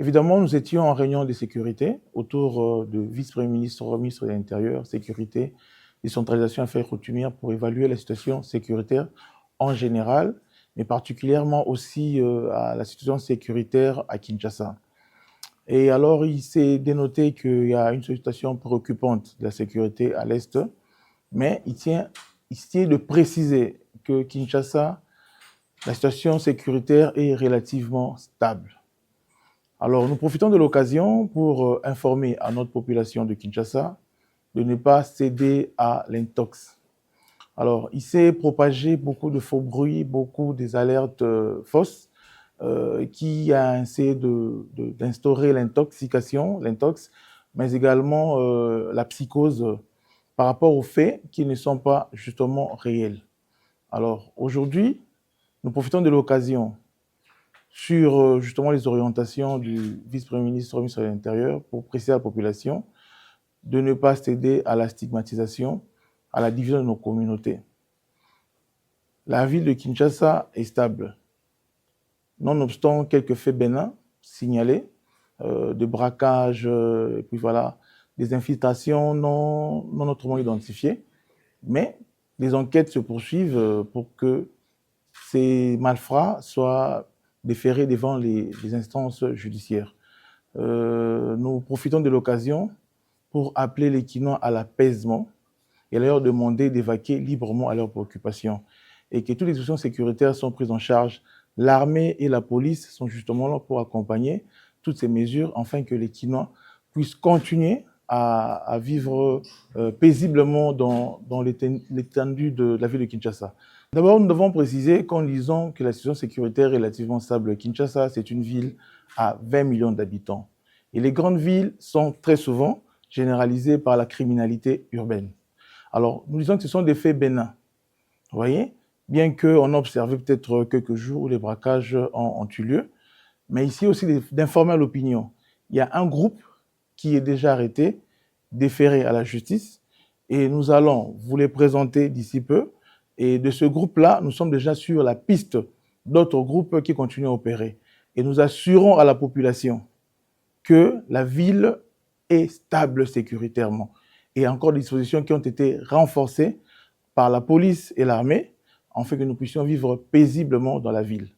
Évidemment, nous étions en réunion de sécurité autour de vice-premier ministre, ministre de l'Intérieur, sécurité, décentralisation et affaires coutumières pour évaluer la situation sécuritaire en général, mais particulièrement aussi à la situation sécuritaire à Kinshasa. Et alors, il s'est dénoté qu'il y a une situation préoccupante de la sécurité à l'Est, mais il tient de préciser que Kinshasa, la situation sécuritaire est relativement stable. Alors, nous profitons de l'occasion pour informer à notre population de Kinshasa de ne pas céder à l'intox. Alors, il s'est propagé beaucoup de faux bruits, beaucoup des alertes fausses qui a essayé d'instaurer l'intoxication, l'intox, mais également la psychose par rapport aux faits qui ne sont pas justement réels. Alors, aujourd'hui, nous profitons de l'occasion sur justement les orientations du vice-premier ministre, ministre de l'Intérieur, pour préciser à la population de ne pas céder à la stigmatisation, à la division de nos communautés. La ville de Kinshasa est stable, nonobstant quelques faits bénins signalés, de braquage, et puis voilà, des infiltrations non autrement identifiées, mais les enquêtes se poursuivent pour que ces malfrats soient déférés devant les instances judiciaires. Nous profitons de l'occasion pour appeler les Kinois à l'apaisement et leur demander d'évacuer librement à leurs préoccupations et que toutes les questions sécuritaires sont prises en charge. L'armée et la police sont justement là pour accompagner toutes ces mesures afin que les Kinois puissent continuer à vivre paisiblement dans l'étendue de la ville de Kinshasa. D'abord, nous devons préciser qu'en disant que la situation sécuritaire est relativement stable, Kinshasa, c'est une ville à 20 millions d'habitants. Et les grandes villes sont très souvent généralisées par la criminalité urbaine. Alors, nous disons que ce sont des faits bénins. Vous voyez, bien qu'on a observé peut-être quelques jours où les braquages ont eu lieu, mais ici aussi d'informer à l'opinion. Il y a un groupe qui est déjà arrêté, déféré à la justice, et nous allons vous les présenter d'ici peu. Et de ce groupe-là, nous sommes déjà sur la piste d'autres groupes qui continuent à opérer. Et nous assurons à la population que la ville est stable sécuritairement. Et encore des dispositions qui ont été renforcées par la police et l'armée, afin que nous puissions vivre paisiblement dans la ville.